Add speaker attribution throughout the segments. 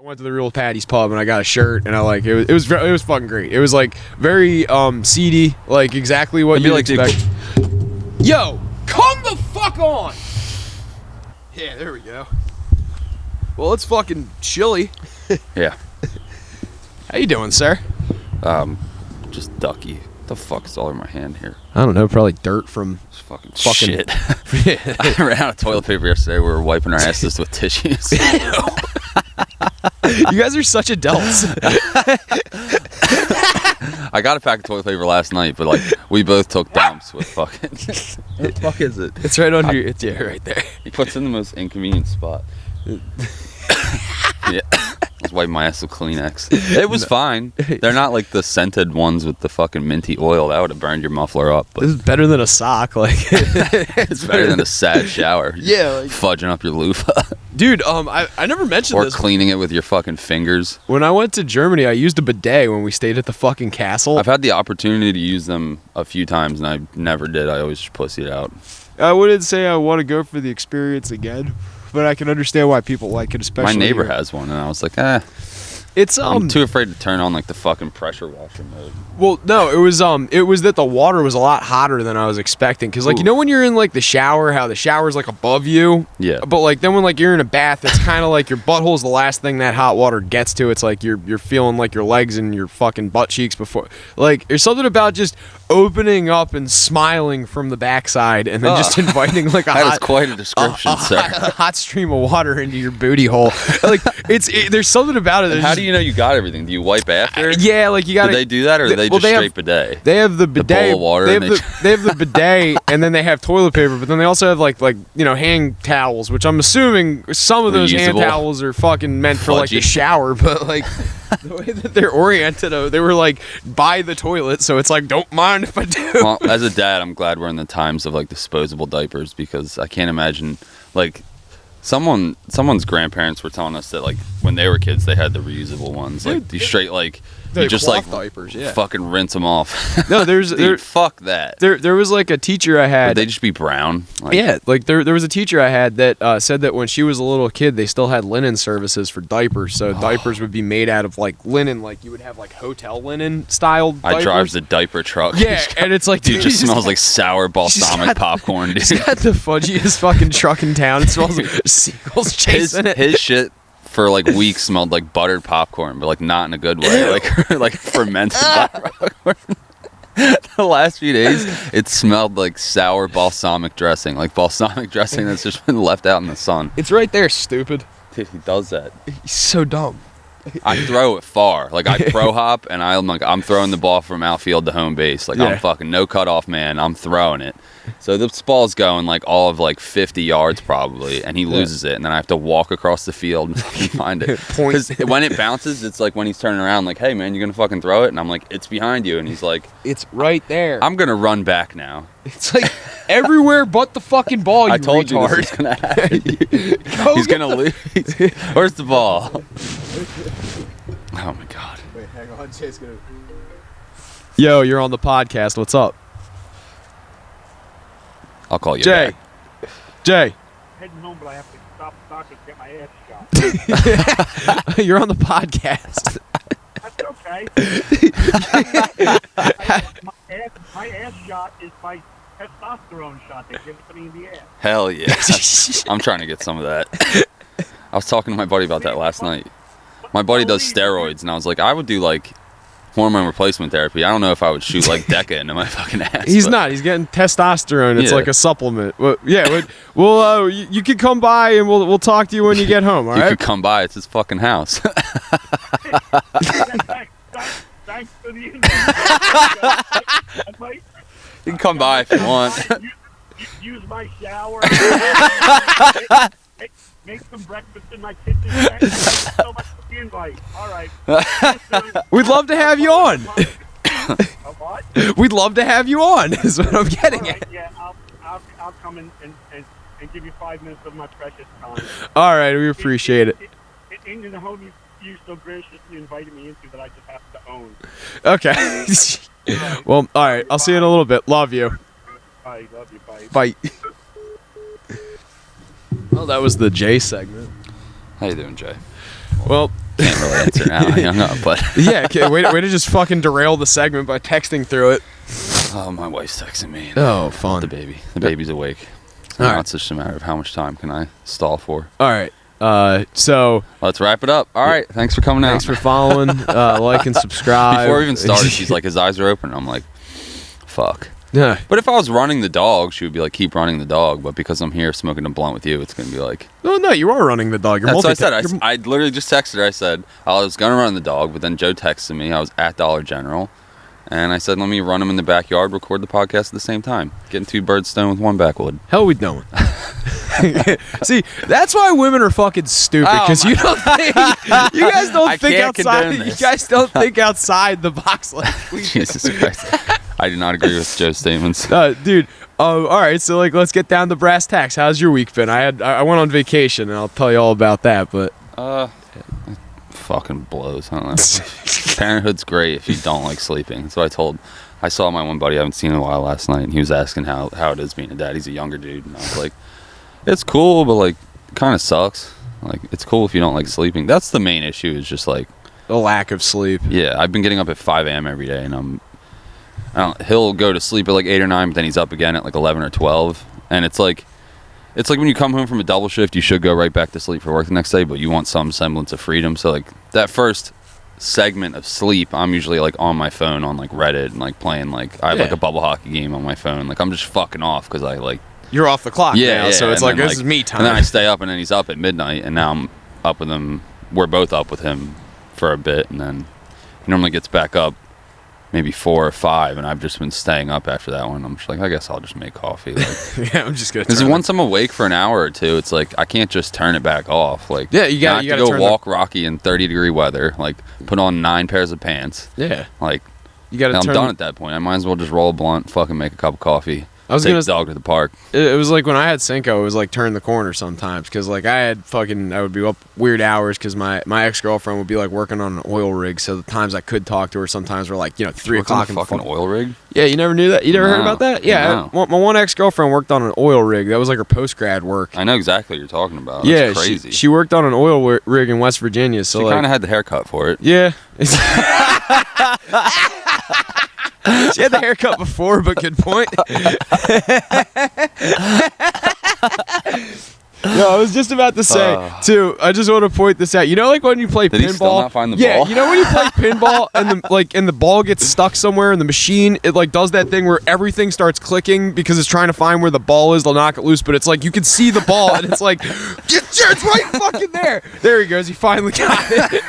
Speaker 1: went to the Real Patty's Pub and I got a shirt and I like it was fucking great. It was like very seedy, like exactly what you like expect. Yo, come the fuck on. Yeah, there we go. Well, it's fucking chilly.
Speaker 2: Yeah.
Speaker 1: How you doing, sir?
Speaker 2: Just ducky. What the fuck is all over my hand here?
Speaker 1: I don't know, probably dirt from
Speaker 2: fucking shit. I ran out of toilet paper yesterday. We were wiping our asses with tissues.
Speaker 1: You guys are such adults.
Speaker 2: I got a pack of toilet paper last night, but like we both took dumps with fucking. What the fuck is it?
Speaker 1: It's right under your. It's right there.
Speaker 2: He puts in the most inconvenient spot. Yeah. I was wiping my ass with Kleenex. It was fine. They're not like the scented ones with the fucking minty oil. That would have burned your muffler up. But
Speaker 1: this is better than a sock. Like
Speaker 2: it's better than a sad shower.
Speaker 1: Yeah, like,
Speaker 2: fudging up your loofah.
Speaker 1: Dude, I never mentioned this.
Speaker 2: Or cleaning it with your fucking fingers.
Speaker 1: When I went to Germany, I used a bidet when we stayed at the fucking castle.
Speaker 2: I've had the opportunity to use them a few times, and I never did. I always just pussied out.
Speaker 1: I wouldn't say I want to go for the experience again, but I can understand why people like it, especially.
Speaker 2: My neighbor has one, and I was like,
Speaker 1: It's
Speaker 2: I'm too afraid to turn on like the fucking pressure washer mode.
Speaker 1: Well, no, it was that the water was a lot hotter than I was expecting. Cause like, you know when you're in like the shower, how the shower's like above you?
Speaker 2: Yeah.
Speaker 1: But like then when like you're in a bath, it's kind of like your butthole's the last thing that hot water gets to. It's like you're feeling like your legs and your fucking butt cheeks before. Like there's something about just opening up and smiling from the backside and then just inviting like
Speaker 2: that is quite a description, sir.
Speaker 1: A hot stream of water into your booty hole. Like there's something about it.
Speaker 2: How do you know you got everything? Do you wipe after?
Speaker 1: Yeah, like you got.
Speaker 2: Do they do that, or do they just straight bidet?
Speaker 1: They have the bidet.
Speaker 2: The bowl of water.
Speaker 1: They have the bidet, and then they have toilet paper. But then they also have like hand towels, which I'm assuming some of those hand towels are fucking meant for like the shower. But like the way that they're oriented, they were like by the toilet, so it's like don't mind if I do.
Speaker 2: Well, as a dad, I'm glad we're in the times of like disposable diapers, because I can't imagine like. Someone's grandparents were telling us that like when they were kids they had the reusable ones, like these straight like you just like
Speaker 1: diapers, yeah.
Speaker 2: Fucking rinse them off.
Speaker 1: No,
Speaker 2: Dude, fuck that.
Speaker 1: There was like a teacher I had.
Speaker 2: Would they just be brown? Like,
Speaker 1: yeah, like there was a teacher I had that said that when she was a little kid, they still had linen services for diapers. So diapers would be made out of like linen, like you would have like hotel linen styled diapers.
Speaker 2: I drive the diaper truck.
Speaker 1: Yeah, and it's like
Speaker 2: dude, just smells like sour balsamic popcorn. Dude,
Speaker 1: he's got the fudgiest fucking truck in town. It smells like seagulls chasing it.
Speaker 2: His shit for like weeks smelled like buttered popcorn, but like not in a good way. Like fermented popcorn. The last few days, it smelled like sour balsamic dressing, like balsamic dressing that's just been left out in the sun.
Speaker 1: It's right there, stupid.
Speaker 2: Dude, he does that.
Speaker 1: He's so dumb.
Speaker 2: I throw it far. Like I pro hop, and I'm throwing the ball from outfield to home base. Like I'm fucking no cutoff man. I'm throwing it. So this ball's going like all of like 50 yards probably, and he loses it, and then I have to walk across the field and find it. Because when it bounces, it's like when he's turning around, like, "Hey man, you gonna fucking throw it?" And I'm like, "It's behind you," and he's like,
Speaker 1: "It's right there."
Speaker 2: I'm gonna run back now.
Speaker 1: It's like everywhere but the fucking ball. You
Speaker 2: I told
Speaker 1: retard.
Speaker 2: You this was gonna happen. He's gonna lose. Where's the ball? Oh my god.
Speaker 1: Wait, hang on. Jay's gonna. Yo, you're on the podcast. What's up?
Speaker 2: I'll call you
Speaker 1: Jay.
Speaker 2: Back.
Speaker 1: Jay.
Speaker 3: Heading home, but I have to stop the doctor to get my ass shot.
Speaker 1: You're on the podcast.
Speaker 3: That's okay. my ass shot is my testosterone shot. They give it to me in the ass.
Speaker 2: Hell yeah. I'm trying to get some of that. I was talking to my buddy about that last night. My buddy does steroids, and I was like, I would do like hormone replacement therapy. I don't know if I would shoot like Deca into my fucking ass.
Speaker 1: He's not. He's getting testosterone. It's like a supplement. Well, yeah. Well, you could come by and we'll talk to you when you get home. All right.
Speaker 2: You could come by. It's his fucking house.
Speaker 3: Thanks for the invite.
Speaker 2: You can come by if you want.
Speaker 3: Use my shower. Make some breakfast in my kitchen. Thank you so much for the invite. All right.
Speaker 1: We'd love to have you on.
Speaker 3: What?
Speaker 1: We'd love to have you on, is what I'm getting at.
Speaker 3: Yeah, I'll come and give you 5 minutes of my precious time.
Speaker 1: All right, we appreciate it.
Speaker 3: In the home you so graciously invited me into that I just have to own.
Speaker 1: Okay. Well, all right. I'll see you in a little bit. Love you.
Speaker 3: Bye. Love you. Bye.
Speaker 1: Bye. Well, that was the Jay segment.
Speaker 2: How you doing, Jay?
Speaker 1: Well,
Speaker 2: can't really answer now. I hung up, but
Speaker 1: yeah, okay, way to just fucking derail the segment by texting through it.
Speaker 2: Oh, my wife's texting me.
Speaker 1: Oh, fun.
Speaker 2: The baby. The baby's awake. So now it's just a matter of how much time can I stall for.
Speaker 1: All right. So
Speaker 2: let's wrap it up. All right. Thanks for coming out.
Speaker 1: Thanks for following, like and subscribe.
Speaker 2: Before we even started, she's like, his eyes are open. I'm like, fuck.
Speaker 1: Yeah.
Speaker 2: But if I was running the dog, she would be like, keep running the dog. But because I'm here smoking a blunt with you, it's going to be like...
Speaker 1: No, you are running the dog.
Speaker 2: That's what I said. I literally just texted her. I said, I was going to run the dog, but then Joe texted me. I was at Dollar General. And I said, let me run him in the backyard, record the podcast at the same time. Getting 2 birds stoned with 1 backwood.
Speaker 1: Hell, we don't. See, that's why women are fucking stupid, because you don't think, you guys don't think outside. You guys don't think outside the box like we do.
Speaker 2: Jesus Christ. I do not agree with Joe's statements.
Speaker 1: Dude. All right, so like, let's get down to brass tacks. How's your week been? I went on vacation, and I'll tell you all about that. But
Speaker 2: fucking blows. I don't know. Parenthood's great if you don't like sleeping. That's what I saw my one buddy I haven't seen in a while last night, and he was asking how it is being a dad. He's a younger dude, and I was like, it's cool, but like, it kind of sucks. Like, it's cool if you don't like sleeping. That's the main issue, is just like
Speaker 1: the lack of sleep.
Speaker 2: Yeah, I've been getting up at 5 a.m. every day, and he'll go to sleep at like 8 or 9, but then he's up again at like 11 or 12, and it's like when you come home from a double shift, you should go right back to sleep for work the next day, but you want some semblance of freedom. So like that first segment of sleep, I'm usually like on my phone on like Reddit and like playing like I have like a bubble hockey game on my phone. Like I'm just fucking off because I like
Speaker 1: you're off the clock now, so it's like this is me time.
Speaker 2: And then I stay up, and then he's up at midnight, and now I'm up with him. We're both up with him for a bit, and then he normally gets back up maybe 4 or 5, and I've just been staying up after that one. I'm just like, I guess I'll just make coffee. Like,
Speaker 1: yeah, I'm just gonna.
Speaker 2: Because once I'm awake for an hour or two, it's like I can't just turn it back off. Like,
Speaker 1: yeah, you got to
Speaker 2: go walk Rocky in 30-degree weather. Like, put on 9 pairs of pants.
Speaker 1: Yeah,
Speaker 2: like
Speaker 1: you got to.
Speaker 2: I'm done at that point. I might as well just roll a blunt, fucking make a cup of coffee. I was gonna take the dog to the park.
Speaker 1: It was like when I had Cinco, it was like turn the corner sometimes, because like I would be up weird hours because my ex-girlfriend would be like working on an oil rig, so the times I could talk to her sometimes were like 3 o'clock in the
Speaker 2: fucking oil rig.
Speaker 1: Yeah, you never knew that? You never heard about that? Yeah, my one ex-girlfriend worked on an oil rig. That was like her post-grad work.
Speaker 2: I know exactly what you're talking about.
Speaker 1: Yeah,
Speaker 2: that's crazy.
Speaker 1: She worked on an oil rig in West Virginia, so
Speaker 2: she kind of had the haircut for it.
Speaker 1: Yeah. She had the haircut before, but good point. No, I was just about to say, too, I just want to point this out. You know, like when you play pinball?
Speaker 2: Did he still not find the
Speaker 1: ball?
Speaker 2: Yeah,
Speaker 1: you know when you play pinball and the ball gets stuck somewhere in the machine, it like does that thing where everything starts clicking because it's trying to find where the ball is to knock it loose, but it's like you can see the ball and it's like, it's right fucking there. There he goes. He finally got it.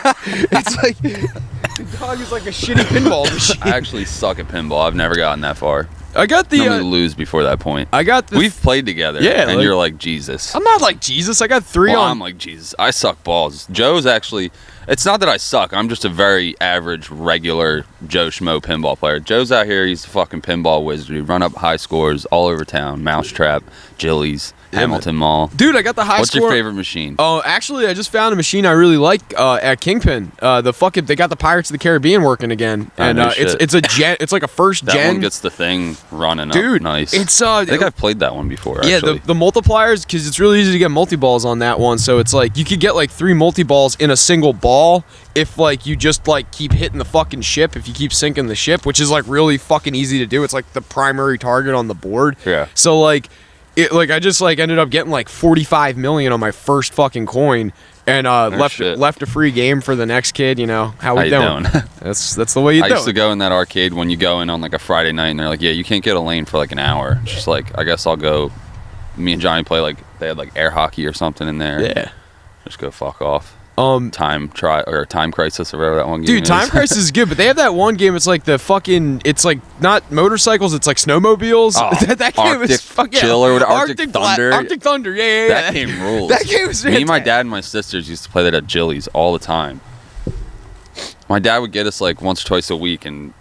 Speaker 1: It's like, the dog is like a shitty pinball machine.
Speaker 2: I actually suck at pinball. I've never gotten that far.
Speaker 1: I got the
Speaker 2: normally lose before that point. We've played together.
Speaker 1: Yeah,
Speaker 2: and you're like Jesus.
Speaker 1: I'm not like Jesus. I got 3 on.
Speaker 2: I'm like Jesus. I suck balls. Joe's actually. It's not that I suck. I'm just a very average, regular Joe Schmo pinball player. Joe's out here. He's a fucking pinball wizard. He run up high scores all over town. Mousetrap, Jilly's, Hamilton Mall.
Speaker 1: Dude, I got the high
Speaker 2: What's
Speaker 1: score.
Speaker 2: What's your favorite machine?
Speaker 1: Oh, actually, I just found a machine I really like at Kingpin. They got the Pirates of the Caribbean working again, and it's a gen. It's like a first
Speaker 2: that
Speaker 1: gen.
Speaker 2: That one gets the thing running
Speaker 1: Dude,
Speaker 2: up nice.
Speaker 1: It's
Speaker 2: I think I've played that one before.
Speaker 1: Yeah,
Speaker 2: actually.
Speaker 1: the multipliers, because it's really easy to get multi-balls on that one. So it's like you could get like 3 multi-balls in a single ball if like you just like keep hitting the fucking ship, if you keep sinking the ship, which is like really fucking easy to do. It's like the primary target on the board.
Speaker 2: Yeah.
Speaker 1: So like I just like ended up getting like 45 million on my first fucking coin, and left a free game for the next kid. You know how we doing? That's the way you do it.
Speaker 2: I used to go in that arcade when you go in on like a Friday night, and they're like, yeah, you can't get a lane for like an hour. It's just like, I guess I'll go. Me and Johnny play like they had like air hockey or something in there.
Speaker 1: Yeah.
Speaker 2: Just go fuck off. Time Crisis or whatever that one game
Speaker 1: Dude,
Speaker 2: is.
Speaker 1: Time Crisis is good, but they have that one game. It's like it's like not motorcycles. It's like snowmobiles.
Speaker 2: Oh,
Speaker 1: that game
Speaker 2: Arctic
Speaker 1: is fucking
Speaker 2: Chiller with Arctic Thunder.
Speaker 1: Arctic Thunder, yeah.
Speaker 2: That game rules.
Speaker 1: That game is fantastic.
Speaker 2: Me, my dad, and my sisters used to play that at Jilly's all the time. My dad would get us like once or twice a week, and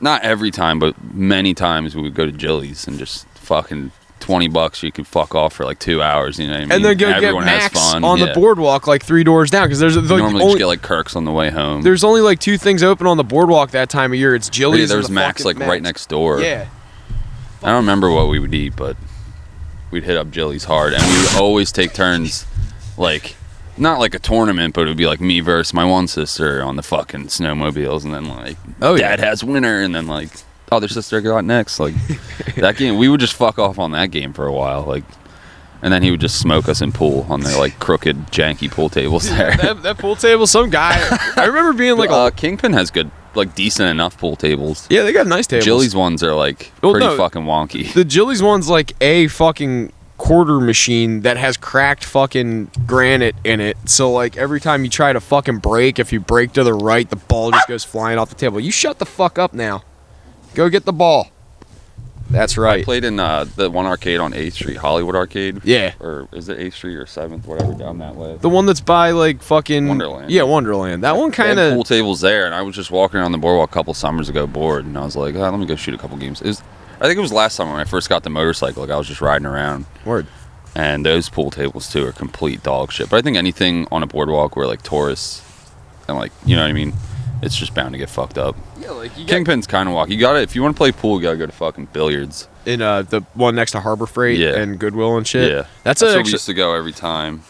Speaker 2: not every time, but many times we would go to Jilly's and just fucking $20 you could fuck off for like 2 hours, you know what I mean?
Speaker 1: And then go
Speaker 2: Everyone
Speaker 1: get Max
Speaker 2: has fun.
Speaker 1: on the boardwalk like 3 doors down, because there's like
Speaker 2: normally just get like Kirk's on the way home.
Speaker 1: There's only like 2 things open on the boardwalk that time of year. It's Jilly's.
Speaker 2: Yeah, there's Max like right next door.
Speaker 1: Yeah.
Speaker 2: I don't remember what we would eat, but we'd hit up Jilly's hard, and we would always take turns like not like a tournament, but it would be like me versus my one sister on the fucking snowmobiles, and then like dad has winner, and then like other sister got next. Like that game, we would just fuck off on that game for a while, like, and then he would just smoke us in pool on their like crooked, janky pool tables there.
Speaker 1: that pool table, some guy. I remember being like,
Speaker 2: Kingpin has good, like decent enough pool tables.
Speaker 1: Yeah, they got nice tables.
Speaker 2: Jilly's ones are like pretty fucking wonky.
Speaker 1: The Jilly's one's like a fucking quarter machine that has cracked fucking granite in it, so like every time you try to fucking break, if you break to the right, the ball just goes flying off the table. You shut the fuck up now. Go get the ball. That's right.
Speaker 2: I played in the one arcade on 8th Street, Hollywood Arcade.
Speaker 1: Yeah.
Speaker 2: Or is it 8th Street or 7th, whatever, down that way.
Speaker 1: The one that's by like fucking
Speaker 2: Wonderland.
Speaker 1: Yeah, Wonderland. That one kind of
Speaker 2: pool tables there, and I was just walking around the boardwalk a couple summers ago bored, and I was like, let me go shoot a couple games. I think it was last summer when I first got the motorcycle. Like I was just riding around.
Speaker 1: Word.
Speaker 2: And those pool tables too are complete dog shit. But I think anything on a boardwalk where like tourists and like, you know what I mean, it's just bound to get fucked up.
Speaker 1: Yeah, like
Speaker 2: Kingpin's kind of walk. You gotta, if you want to play pool, you gotta go to fucking billiards.
Speaker 1: In the one next to Harbor Freight and Goodwill and shit.
Speaker 2: Yeah,
Speaker 1: that's
Speaker 2: where we used to go every time.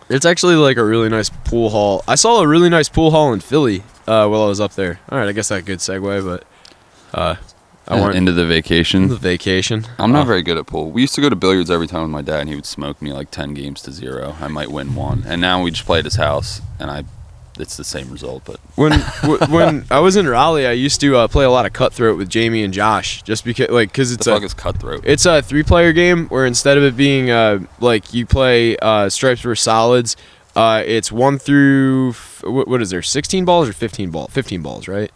Speaker 1: It's actually like a really nice pool hall. I saw a really nice pool hall in Philly while I was up there. All right, I guess that's a good segue, but I went
Speaker 2: into the vacation.
Speaker 1: I'm
Speaker 2: not very good at pool. We used to go to billiards every time with my dad, and he would smoke me like 10 games to 0. I might win 1, and now we just play at his house, and it's the same result. But
Speaker 1: when I was in Raleigh, I used to play a lot of Cutthroat with Jamie and Josh, just because it's
Speaker 2: the fuck is Cutthroat?
Speaker 1: It's a 3-player game where instead of it being like you play stripes versus solids, it's 1 through what is there? 16 balls or 15 balls? 15 balls, right?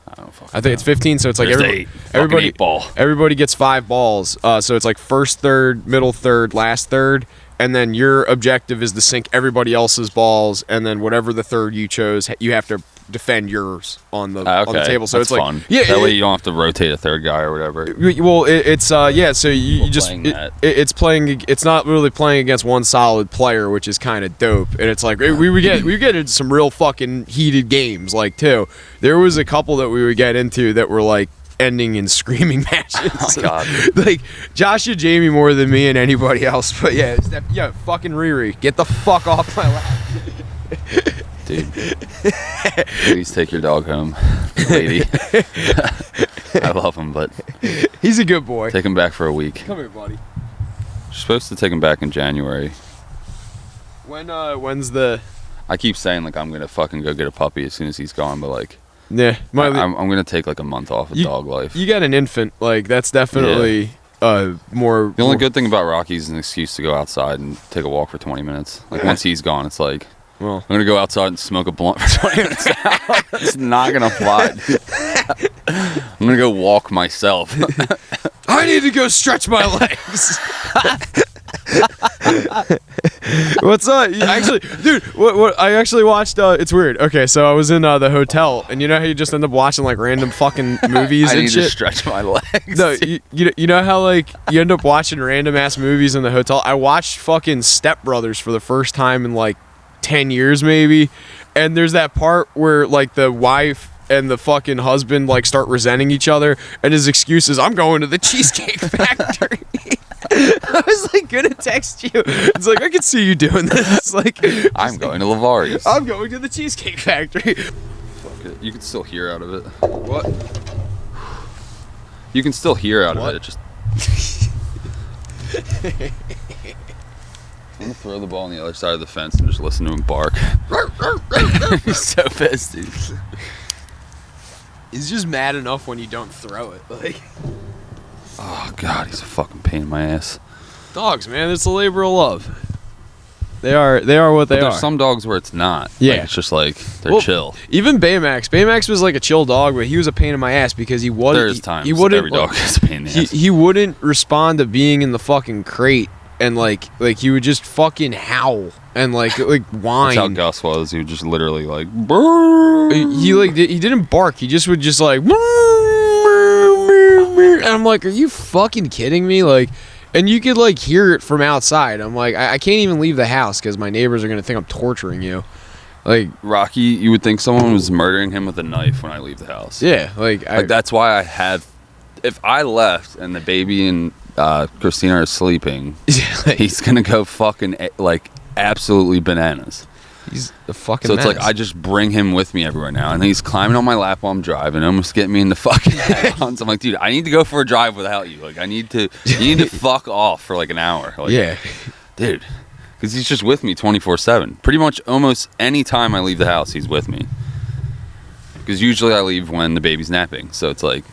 Speaker 1: I think it's 15. So it's like everybody gets 5 balls. So it's like first third, middle third, last third. And then your objective is to sink everybody else's balls, and then whatever the third you chose, you have to defend yours on the table. So
Speaker 2: that's
Speaker 1: it's like
Speaker 2: fun. That way you don't have to rotate a third guy or whatever.
Speaker 1: Well, it's So you just it's playing. It's not really playing against one solid player, which is kind of dope. And it's like we would get into some real fucking heated games. Like too, there was a couple that we would get into that were like ending in screaming matches.
Speaker 2: Oh my god!
Speaker 1: Like Josh and Jamie more than me and anybody else. But yeah, fucking Riri, get the fuck off my lap,
Speaker 2: dude. Please take your dog home, lady. I love him, but
Speaker 1: he's a good boy.
Speaker 2: Take him back for a week.
Speaker 1: Come here, buddy.
Speaker 2: You're supposed to take him back in January.
Speaker 1: When's the?
Speaker 2: I keep saying like I'm gonna fucking go get a puppy as soon as he's gone, but like.
Speaker 1: Yeah,
Speaker 2: I'm gonna take like a month off of dog life.
Speaker 1: You got an infant, like that's definitely more.
Speaker 2: The only good thing about Rocky is an excuse to go outside and take a walk for 20 minutes. Like once he's gone, it's like, well, I'm gonna go outside and smoke a blunt for 20 minutes. That's not gonna fly. I'm gonna go walk myself.
Speaker 1: I need to go stretch my legs. What's up? Actually, dude, what I actually watched, it's weird. Okay, so I was in the hotel, and you know how you just end up watching like random fucking movies and shit?
Speaker 2: I need to stretch my legs.
Speaker 1: No, you know how like you end up watching random ass movies in the hotel? I watched fucking Step Brothers for the first time in like 10 years maybe, and there's that part where like the wife and the fucking husband like start resenting each other, and his excuse is, I'm going to the Cheesecake Factory. I was like gonna text you. It's like, I can see you doing this. Like,
Speaker 2: I'm going to Lavari's.
Speaker 1: I'm going to the Cheesecake Factory.
Speaker 2: Fuck it. You can still hear out of it.
Speaker 1: What?
Speaker 2: You can still hear out of it. Just. I'm gonna throw the ball on the other side of the fence and just listen to him bark. He's so pissed, dude.
Speaker 1: He's just mad enough when you don't throw it. Like.
Speaker 2: Oh god, he's a fucking pain in my ass.
Speaker 1: Dogs, man, it's a labor of love. They are what they are.
Speaker 2: There's some dogs where it's not.
Speaker 1: Yeah,
Speaker 2: like, it's just like they're chill.
Speaker 1: Even Baymax. Baymax was like a chill dog, but he was a pain in my ass because he wasn't.
Speaker 2: There's times every dog is a pain in the ass.
Speaker 1: He wouldn't respond to being in the fucking crate, and like he would just fucking howl and like whine.
Speaker 2: That's how Gus was. He would just literally like. Brrr.
Speaker 1: He didn't bark. He just would just like. And I'm like, are you fucking kidding me? Like, and you could like hear it from outside. I'm like, I can't even leave the house because my neighbors are gonna think I'm torturing you. Like
Speaker 2: Rocky, you would think someone was murdering him with a knife when I leave the house.
Speaker 1: Yeah,
Speaker 2: that's why I had. If I left and the baby and Christina are sleeping, he's gonna go fucking like absolutely bananas.
Speaker 1: He's the fucking
Speaker 2: So it's
Speaker 1: menace.
Speaker 2: like I just bring him with me everywhere now, and he's climbing on my lap while I'm driving, almost getting me in the fucking head-ons. I'm like, dude, I need to go for a drive without you. Like, you need to fuck off for like an hour. Like,
Speaker 1: yeah.
Speaker 2: dude, because he's just with me 24/7. Pretty much almost any time I leave the house, he's with me. Because usually I leave when the baby's napping, so it's like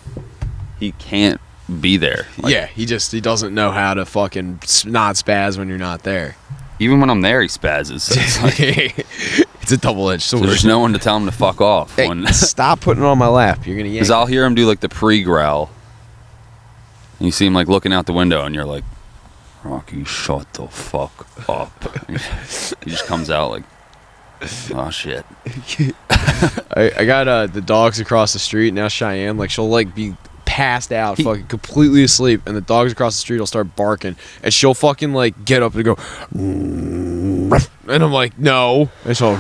Speaker 2: he can't be there. Like,
Speaker 1: yeah, he doesn't know how to fucking not spaz when you're not there.
Speaker 2: even when I'm there, he spazzes. So it's like,
Speaker 1: it's a double-edged sword.
Speaker 2: so there's no one to tell him to fuck off.
Speaker 1: Hey, stop putting it on my lap. You're gonna yank.
Speaker 2: Because I'll hear him do like the pre-growl, and you see him like looking out the window, and you're like, Rocky, shut the fuck up. He just comes out like, oh shit.
Speaker 1: I got the dogs across the street now. Cheyenne, like, she'll like be passed out, fucking completely asleep, and the dogs across the street will start barking, and she'll fucking like get up and go, and I'm like, no, and she'll,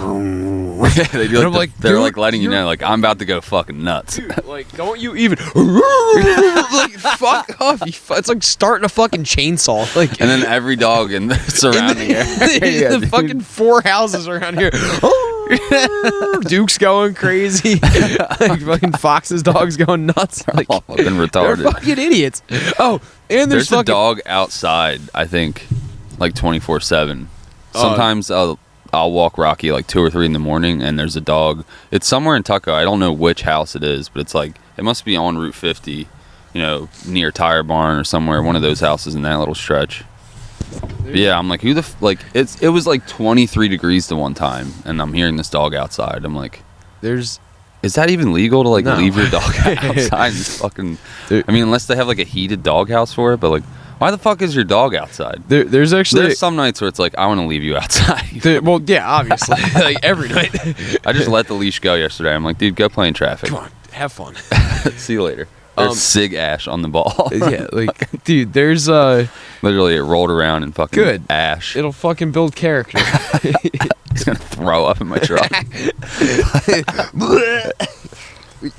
Speaker 2: They do like they're like letting you know, like, I'm about to go fucking nuts.
Speaker 1: dude, like, don't you even like fuck off. It's like starting a fucking chainsaw, like,
Speaker 2: And then every dog in the surrounding area.
Speaker 1: the fucking 4 houses around here. Duke's going crazy. Like fucking Fox's dog's going nuts. Like,
Speaker 2: All fucking
Speaker 1: they're
Speaker 2: retarded.
Speaker 1: fucking idiots. Oh, and
Speaker 2: There's
Speaker 1: fucking
Speaker 2: a dog outside, I think, like 24/7. Sometimes I'll walk Rocky like 2 or 3 in the morning, and there's a dog. It's somewhere in Tuckahoe. I don't know which house it is, but it's like, it must be on Route 50, you know, near Tire Barn or somewhere, one of those houses in that little stretch. But yeah, I'm like, who the like? It was like 23 degrees the one time, and I'm hearing this dog outside. I'm like,
Speaker 1: there's
Speaker 2: is that even legal to like
Speaker 1: No.
Speaker 2: leave your dog outside? And fucking,
Speaker 1: Dude.
Speaker 2: I mean, unless they have like a heated dog house for it, but like, why the fuck is your dog outside?
Speaker 1: there's actually
Speaker 2: There's some nights where it's like, I want to leave you outside.
Speaker 1: well, yeah, obviously, like every night.
Speaker 2: I just let the leash go yesterday. I'm like, dude, go play in traffic.
Speaker 1: Come on, have fun.
Speaker 2: See you later. There's Sig Ash on the ball.
Speaker 1: Yeah, like, dude, there's
Speaker 2: Literally, it rolled around and fucking
Speaker 1: Good.
Speaker 2: ash.
Speaker 1: it'll fucking build character.
Speaker 2: It's gonna throw up in my truck.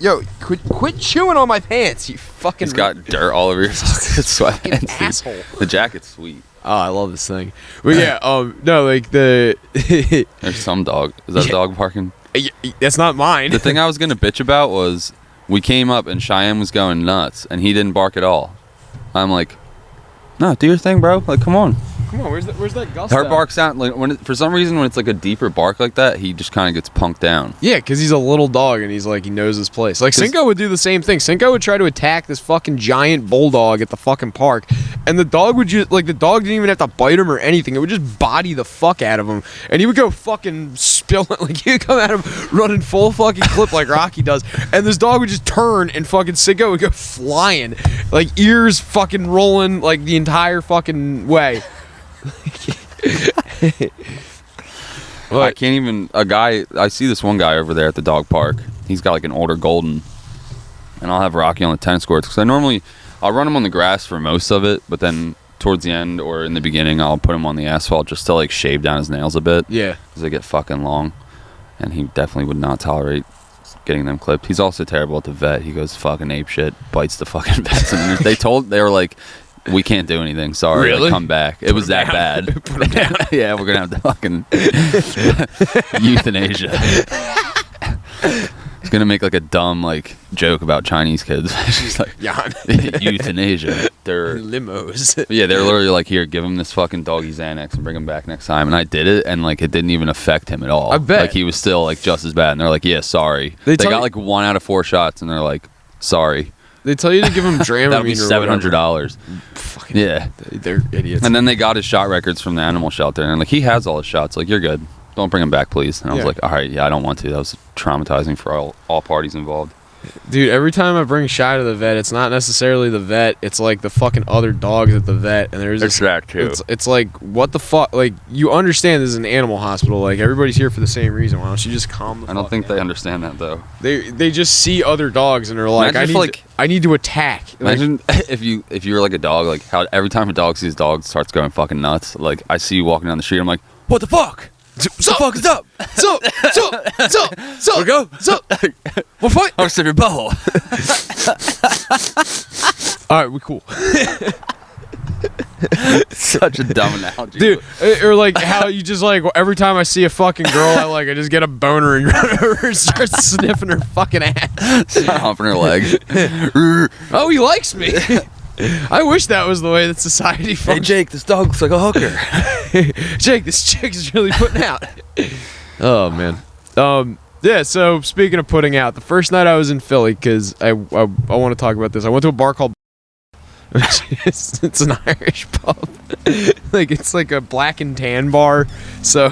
Speaker 1: Yo, quit chewing on my pants, you fucking.
Speaker 2: It's got dirt all over your sweatpants.
Speaker 1: asshole.
Speaker 2: The jacket's sweet.
Speaker 1: Oh, I love this thing. But yeah, no, like the.
Speaker 2: There's some dog. Is that a
Speaker 1: Yeah.
Speaker 2: dog barking?
Speaker 1: That's not mine.
Speaker 2: The thing I was gonna bitch about was we came up and Cheyenne was going nuts and he didn't bark at all. I'm like, no, do your thing, bro. Like, come on.
Speaker 1: Come on, where's that gusto?
Speaker 2: Her barks out like for some reason when it's like a deeper bark like that, he just kind of gets punked down.
Speaker 1: Yeah, because he's a little dog and he's like, he knows his place. Like, Cinco would do the same thing. Cinco would try to attack this fucking giant bulldog at the fucking park, and the dog would just, like, the dog didn't even have to bite him or anything. It would just body the fuck out of him, and he would go fucking spilling, like, he would come at him running full fucking clip like Rocky does, and this dog would just turn and fucking Cinco would go flying, like, ears fucking rolling, like, the entire fucking way.
Speaker 2: I can't even. I see this one guy over there at the dog park. He's got like an older golden, and I'll have Rocky on the tennis courts because I'll run him on the grass for most of it, but then towards the end or in the beginning I'll put him on the asphalt just to like shave down his nails a bit.
Speaker 1: Yeah,
Speaker 2: because they get fucking long, and he definitely would not tolerate getting them clipped. He's also terrible at the vet. He goes fucking ape shit, bites the fucking vets, and they were like, we can't do anything. Sorry,
Speaker 1: Really?
Speaker 2: like, come back. It was that bad.
Speaker 1: Put him down.
Speaker 2: Yeah, we're gonna have to fucking euthanasia. He's gonna make like a dumb like joke about Chinese kids. She's like,
Speaker 1: yeah,
Speaker 2: euthanasia. They're
Speaker 1: limos.
Speaker 2: yeah, they're literally like, here, give him this fucking doggy Xanax and bring him back next time. And I did it, and like it didn't even affect him at all.
Speaker 1: I bet.
Speaker 2: Like he was still like just as bad. And they're like, yeah, sorry. They
Speaker 1: tell
Speaker 2: got
Speaker 1: you-
Speaker 2: like 1 out of 4 shots, and they're like, sorry.
Speaker 1: They tell you to give him Dramamine.
Speaker 2: That'll be
Speaker 1: or whatever.
Speaker 2: $700.
Speaker 1: Fucking,
Speaker 2: Yeah.
Speaker 1: they're idiots.
Speaker 2: And then they got his shot records from the animal shelter, and like, he has all his shots. Like, you're good. Don't bring him back, please. And I was
Speaker 1: Yeah.
Speaker 2: like, all right, yeah, I don't want to. That was traumatizing for all parties involved.
Speaker 1: Dude, every time I bring Shy to the vet, it's not necessarily the vet. It's like the fucking other dogs at the vet, and there's this,
Speaker 2: that too.
Speaker 1: It's like, what the fuck? Like, you understand this is an animal hospital. Like, everybody's here for the same reason. Why don't you just calm the fuck
Speaker 2: I don't think
Speaker 1: down?
Speaker 2: they understand that though.
Speaker 1: They just see other dogs and they're like,
Speaker 2: Imagine if,
Speaker 1: I need to attack. Like,
Speaker 2: Imagine if you were like a dog, like how every time a dog sees a dog starts going fucking nuts. Like, I see you walking down the street, I'm like, what the fuck? What the fuck is up?
Speaker 1: so
Speaker 2: go.
Speaker 1: what fight?
Speaker 2: I'm sniff your butthole.
Speaker 1: All right, we cool.
Speaker 2: Such a dumb analogy.
Speaker 1: Dude, or like how you just like every time I see a fucking girl, I just get a boner and run over and start sniffing her fucking ass.
Speaker 2: Start humping her leg.
Speaker 1: Oh, he likes me. I wish that was the way that society functions.
Speaker 2: Hey, Jake, this dog looks like a hooker.
Speaker 1: Jake, this chick is really putting out. Oh, man. Yeah, so speaking of putting out, the first night I was in Philly, because I want to talk about this. I went to a bar called it's an Irish pub. It's like a black and tan bar. So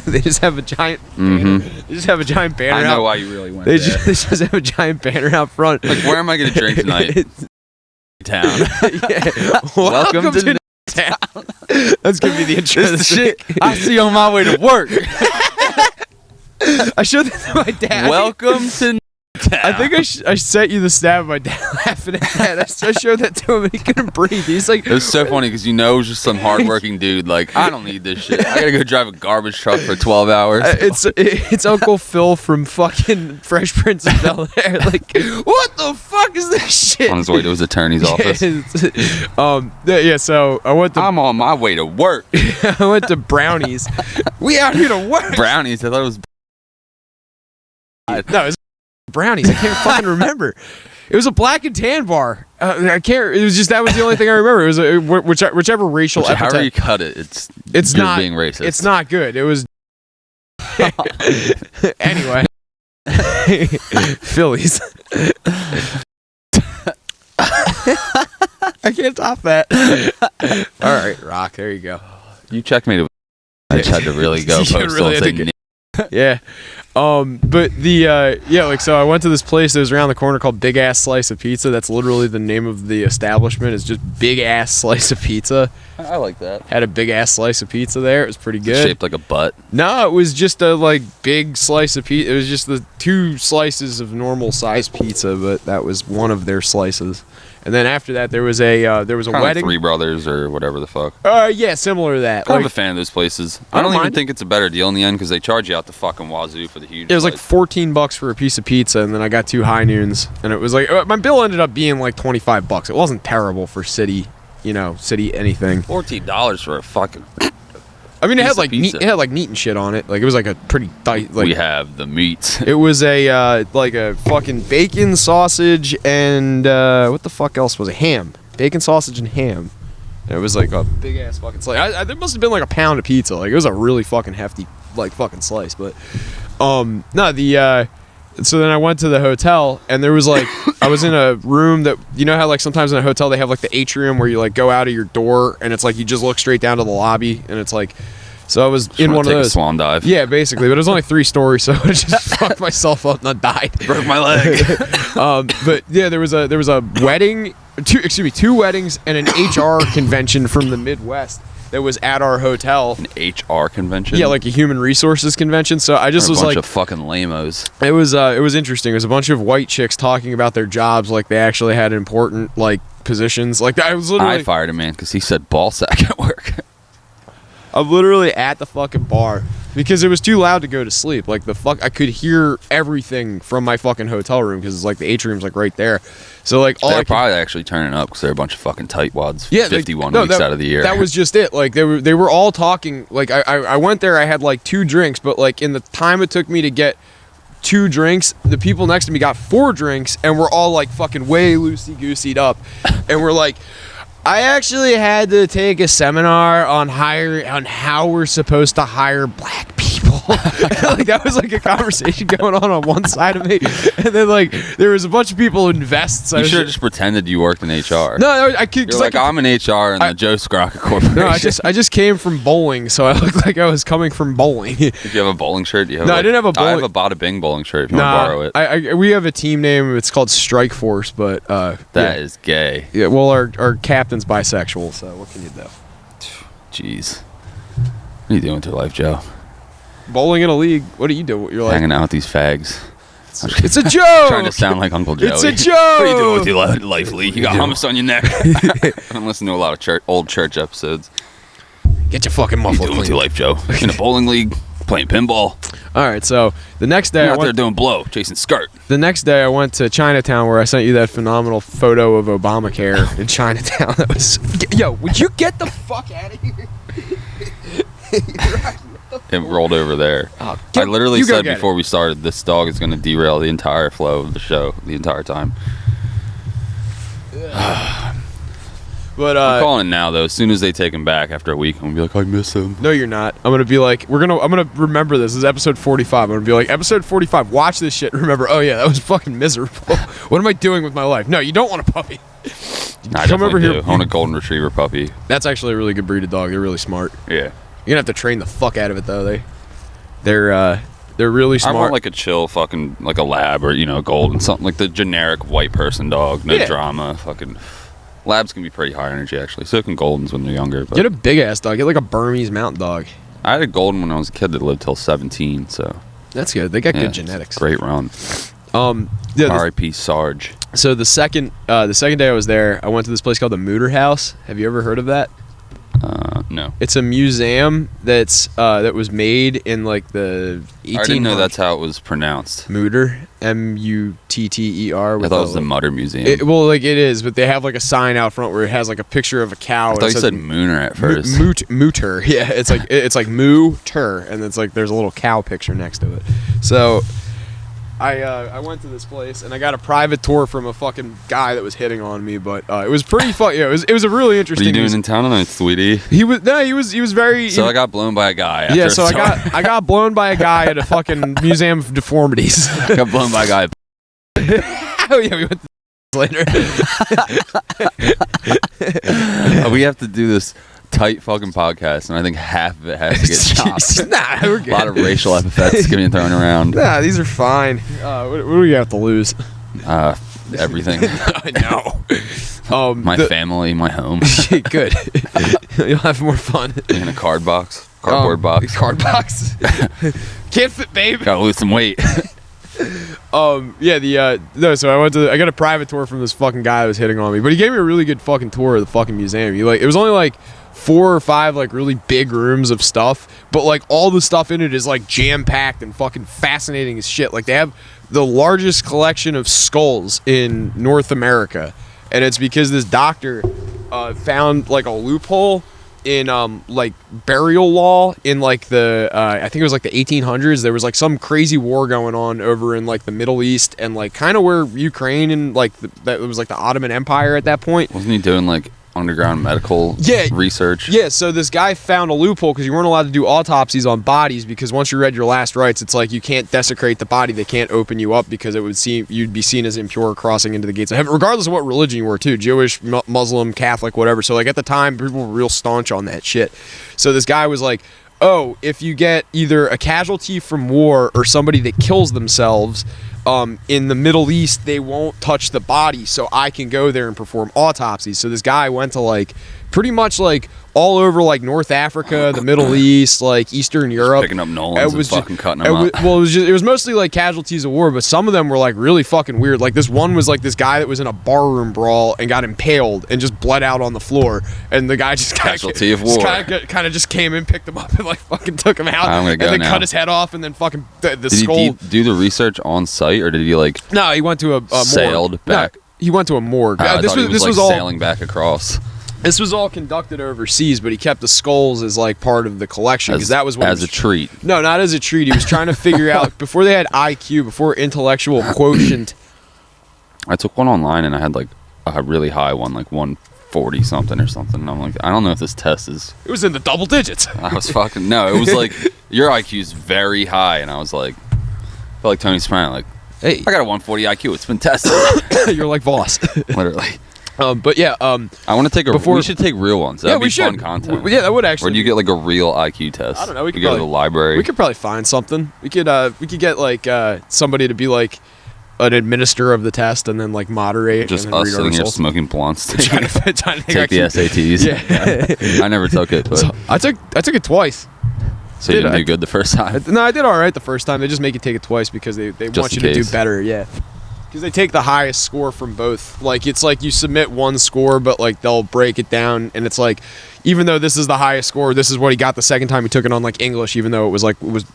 Speaker 1: they just have a giant banner. They just have a giant banner.
Speaker 2: I know why you really went
Speaker 1: they
Speaker 2: there.
Speaker 1: they just have a giant banner out front.
Speaker 2: Like, where am I going to drink tonight? Town.
Speaker 1: Yeah. Welcome to town. That's gonna be the intro.
Speaker 2: This is the shit I see on my way to work.
Speaker 1: I showed that to my dad.
Speaker 2: Welcome to town.
Speaker 1: I think I sent you the snap of my dad laughing at that. I showed that to him and he couldn't breathe. He's like,
Speaker 2: it was so funny because it was just some hardworking dude. Like, I don't need this shit. I gotta go drive a garbage truck for 12 hours.
Speaker 1: It's Uncle Phil from fucking Fresh Prince of Bel-Air. Like, what the fuck is this shit?
Speaker 2: On his way to his attorney's office.
Speaker 1: Yeah. So I went to.
Speaker 2: I'm on my way to work.
Speaker 1: I went to Brownies. We out here to work.
Speaker 2: Brownies. I thought it was.
Speaker 1: No, it was Brownies. I can't fucking remember. It was a black and tan bar. I can't. It was just that was the only thing I remember. It was whichever racial epithet.
Speaker 2: However you cut it, it's
Speaker 1: not
Speaker 2: being racist.
Speaker 1: It's not good. It was. Anyway, Phillies. I can't top that. All right, Rock. There you go.
Speaker 2: You checkmated. I just had to really go postal
Speaker 1: really
Speaker 2: and say.
Speaker 1: Yeah. But so I went to this place that was around the corner called Big Ass Slice of Pizza. That's literally the name of the establishment. It's just Big Ass Slice of Pizza.
Speaker 2: I like that.
Speaker 1: Had a big ass slice of pizza there. It was pretty good.
Speaker 2: Shaped like a butt.
Speaker 1: No, it was just a big slice of pizza. It was just the 2 slices of normal size pizza, but that was one of their slices. And then after that, there was a wedding.
Speaker 2: Like Three Brothers or whatever the fuck.
Speaker 1: Yeah, similar to that.
Speaker 2: I'm a fan of those places. I don't even
Speaker 1: mind.
Speaker 2: think it's a better deal in the end because they charge you out the fucking wazoo for the huge.
Speaker 1: It was like $14 for a piece of pizza, and then I got 2 high noons, and it was like my bill ended up being like $25. It wasn't terrible for city anything.
Speaker 2: $14 for a fucking.
Speaker 1: I mean, it had like
Speaker 2: pizza.
Speaker 1: meat. It had like meat and shit on it. Like it was like a pretty tight. Like,
Speaker 2: we have the meats.
Speaker 1: It was a fucking bacon, sausage, and what the fuck else was it? Ham, bacon, sausage, and ham. And it was like a big ass fucking slice. There must have been like a pound of pizza. Like it was a really fucking hefty fucking slice. But so then I went to the hotel, and there was like I was in a room that how like sometimes in a hotel they have like the atrium where you like go out of your door and it's like you just look straight down to the lobby, and it's like. So I was in one of those.
Speaker 2: A swan dive.
Speaker 1: Yeah, basically, but it was only 3 stories, so I just fucked myself up and I died.
Speaker 2: Broke my leg.
Speaker 1: But yeah, there was a wedding, 2 weddings and an HR convention from the Midwest that was at our hotel.
Speaker 2: An HR convention.
Speaker 1: Yeah, like a human resources convention. So I just was like
Speaker 2: a bunch of fucking lamos.
Speaker 1: It was interesting. It was a bunch of white chicks talking about their jobs, like they actually had important like positions. Like I was literally.
Speaker 2: I fired a man because he said ball sack at work.
Speaker 1: I'm literally at the fucking bar because it was too loud to go to sleep. Like I could hear everything from my fucking hotel room because it's like the atrium's like right there. So like
Speaker 2: they're probably actually turning up because they're a bunch of fucking tightwads.
Speaker 1: Yeah,
Speaker 2: 51 weeks out of the year.
Speaker 1: That was just it. Like they were all talking. Like I went there. I had like 2 drinks, but like in the time it took me to get 2 drinks, the people next to me got 4 drinks, and we're all like fucking way loosey-gooseyed up, and we're like. I actually had to take a seminar on how we're supposed to hire black people. Like that was like a conversation going on one side of me, and then like there was a bunch of people in vests.
Speaker 2: You should have just pretended you worked in HR.
Speaker 1: No, I could.
Speaker 2: You're like I'm in HR in the Joe Scrocker Corporation.
Speaker 1: No, I just came from bowling, so I looked like I was coming from bowling.
Speaker 2: Did you have a bowling shirt?
Speaker 1: No, I didn't have a bowling.
Speaker 2: I have a Bada Bing bowling shirt. If you want to borrow it,
Speaker 1: we have a team name. It's called Strike Force, but
Speaker 2: that is gay.
Speaker 1: Yeah, well, our captain's bisexual, so what can you do?
Speaker 2: Jeez, what are you doing with your life, Joe?
Speaker 1: Bowling in a league. What do you do? You're like
Speaker 2: hanging out with these fags.
Speaker 1: It's a joke.
Speaker 2: Trying to sound like Uncle Joey.
Speaker 1: It's a joke.
Speaker 2: What are you doing with your life, Lee? You got hummus on your neck. I've been listening to a lot of old church episodes.
Speaker 1: Get your fucking muffler
Speaker 2: clean. What are you doing with your life, Joe? In a bowling league? Playing pinball.
Speaker 1: All right, so the next day
Speaker 2: Out there doing blow, chasing skirt.
Speaker 1: The next day I went to Chinatown where I sent you that phenomenal photo of Obamacare in Chinatown. That was, yo, would you get the fuck out of here?
Speaker 2: It rolled over there.
Speaker 1: Oh,
Speaker 2: I literally said before
Speaker 1: it.
Speaker 2: we started, this dog is going to derail the entire flow of the show the entire time.
Speaker 1: But
Speaker 2: I'm calling it now though. As soon as they take him back after a week, I'm gonna be like, I miss him.
Speaker 1: No, you're not. I'm gonna be like, I'm gonna remember this. This is episode 45. I'm gonna be like, episode 45. Watch this shit. Remember? Oh yeah, that was fucking miserable. What am I doing with my life? No, you don't want a puppy.
Speaker 2: I come over here. I want a golden retriever puppy.
Speaker 1: That's actually a really good breed of dog. They're really smart.
Speaker 2: Yeah.
Speaker 1: You're gonna have to train the fuck out of it though. They're really smart.
Speaker 2: I want like a chill fucking like a lab or a golden something like the generic white person dog. No drama. Fucking. Labs can be pretty high energy, actually. So can Goldens when they're younger. But
Speaker 1: get a big-ass dog. Get like a Burmese mountain dog.
Speaker 2: I had a Golden when I was a kid that lived till 17, so...
Speaker 1: That's good. They got good genetics.
Speaker 2: Great run. R.I.P. Sarge.
Speaker 1: So the second day I was there, I went to this place called the Mooter House. Have you ever heard of that?
Speaker 2: No.
Speaker 1: It's a museum that was made in like the 1800s.
Speaker 2: I didn't know that's how it was pronounced.
Speaker 1: Mooter, M-U-T-T-E-R.
Speaker 2: I thought it was the Mutter Museum.
Speaker 1: It is, but they have like a sign out front where it has like a picture of a cow.
Speaker 2: I thought you said Mooner at first.
Speaker 1: Mooter, yeah. It's like Moo-ter, and it's like there's a little cow picture next to it. So I went to this place and I got a private tour from a fucking guy that was hitting on me, but it was pretty fun. Yeah, it was a really interesting.
Speaker 2: What are you doing in town tonight, sweetie?
Speaker 1: He was very.
Speaker 2: So I got blown by a guy.
Speaker 1: Yeah, so I got blown by a guy at a fucking museum of deformities.
Speaker 2: Got blown by a guy.
Speaker 1: Oh yeah, we went to later.
Speaker 2: We have to do this tight fucking podcast, and I think half of it has to get chopped.
Speaker 1: Nah, we're good.
Speaker 2: A lot of racial epithets getting thrown around.
Speaker 1: Nah, these are fine. What do we have to lose?
Speaker 2: Everything.
Speaker 1: I know.
Speaker 2: My family, my home.
Speaker 1: Good. You'll have more fun.
Speaker 2: In a cardboard box.
Speaker 1: Card box. Can't fit, babe.
Speaker 2: Gotta lose some weight.
Speaker 1: So I got a private tour from this fucking guy that was hitting on me, but he gave me a really good fucking tour of the fucking museum. It was only like 4 or 5 like really big rooms of stuff, but like all the stuff in it is like jam-packed and fucking fascinating as shit. Like they have the largest collection of skulls in North America, and it's because this doctor found like a loophole in like burial law in like the I think it was like the 1800s. There was like some crazy war going on over in like the Middle East and like kind of where Ukraine and like that was like the Ottoman Empire at that point.
Speaker 2: Wasn't he doing like underground medical research?
Speaker 1: Yeah, so this guy found a loophole because you weren't allowed to do autopsies on bodies because once you read your last rites, it's like you can't desecrate the body. They can't open you up because you'd be seen as impure crossing into the gates of heaven, regardless of what religion you were too, Jewish, Muslim, Catholic, whatever. So like at the time, people were real staunch on that shit. So this guy was like, oh, if you get either a casualty from war or somebody that kills themselves in the Middle East, they won't touch the body, so I can go there and perform autopsies. So this guy went to like pretty much like all over like North Africa, the Middle East, like Eastern Europe.
Speaker 2: Picking up Nolans and fucking cutting them up.
Speaker 1: Well, it was mostly like casualties of war, but some of them were like really fucking weird. Like this one was like this guy that was in a barroom brawl and got impaled and just bled out on the floor, and the guy just
Speaker 2: casualty of war.
Speaker 1: Kind of just came in, picked him up, and like fucking took him out,
Speaker 2: and then
Speaker 1: cut his head off, and then fucking the skull.
Speaker 2: Did he do the research on site, or did he like?
Speaker 1: No, he went to a
Speaker 2: sailed
Speaker 1: morgue.
Speaker 2: back.
Speaker 1: No, he went to a morgue.
Speaker 2: This was all sailing back across.
Speaker 1: This was all conducted overseas, but he kept the skulls as like part of the collection because that was what
Speaker 2: as a treat.
Speaker 1: No, not as a treat. He was trying to figure out before they had IQ, before intellectual quotient.
Speaker 2: I took one online and I had like a really high one, like 140 something or something. And I'm like, I don't know if this test is.
Speaker 1: It was in the double digits.
Speaker 2: I was fucking no. It was like your IQ's very high, and I was like, I felt like Tony Soprano, like, hey, I got a 140 IQ. It's been tested.
Speaker 1: You're like Voss,
Speaker 2: literally.
Speaker 1: But yeah,
Speaker 2: I want to take we should take real ones. That'd be fun content.
Speaker 1: Yeah, that would actually.
Speaker 2: Or do you get like a real IQ test?
Speaker 1: I don't know. We could
Speaker 2: go to the library.
Speaker 1: We could probably find something. We could get like somebody to be like an administrator of the test and then like moderate.
Speaker 2: Just
Speaker 1: and then
Speaker 2: us
Speaker 1: read
Speaker 2: sitting here
Speaker 1: results.
Speaker 2: smoking blunts to
Speaker 1: trying to
Speaker 2: take the SATs.
Speaker 1: Yeah.
Speaker 2: I never took it, but
Speaker 1: so I took it twice.
Speaker 2: So you didn't do good the first time?
Speaker 1: No, I did all right the first time. They just make you take it twice because they want you to do better. Yeah. Because they take the highest score from both. Like, it's like you submit one score, but like they'll break it down, and it's like even though this is the highest score, this is what he got the second time he took it on like English, even though it was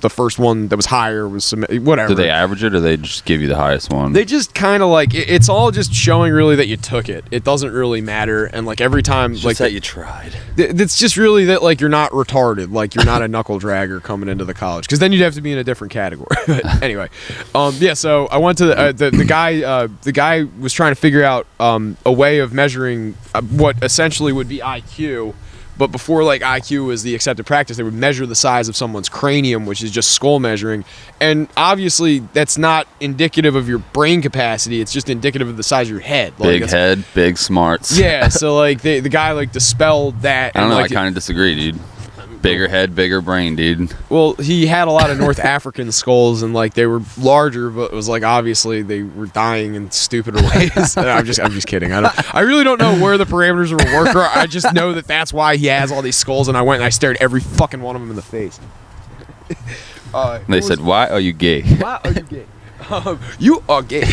Speaker 1: the first one that was higher was whatever.
Speaker 2: Do they average it, or they just give you the highest one?
Speaker 1: They just kind of like it's all just showing really that you took it. It doesn't really matter, and like every time
Speaker 2: just
Speaker 1: like
Speaker 2: that you tried.
Speaker 1: It's just really that like you're not retarded, like you're not a knuckle dragger coming into the college, because then you'd have to be in a different category. But anyway, yeah. So I went to the guy. The guy was trying to figure out a way of measuring what essentially would be IQ. But before like IQ was the accepted practice, they would measure the size of someone's cranium, which is just skull measuring. And obviously that's not indicative of your brain capacity. It's just indicative of the size of your head.
Speaker 2: Big head, big smarts.
Speaker 1: Yeah, so like the guy like dispelled that.
Speaker 2: I don't know,
Speaker 1: like,
Speaker 2: I kind of disagree, dude. Bigger head, bigger brain, dude.
Speaker 1: Well, he had a lot of North African skulls, and like they were larger, but it was like obviously they were dying in stupider ways. I'm just kidding. I really don't know where the parameters of a worker are. I just know that that's why he has all these skulls, and I went and I stared every fucking one of them in the face.
Speaker 2: They said, "Why are you gay?"
Speaker 1: Why are you gay? You are gay.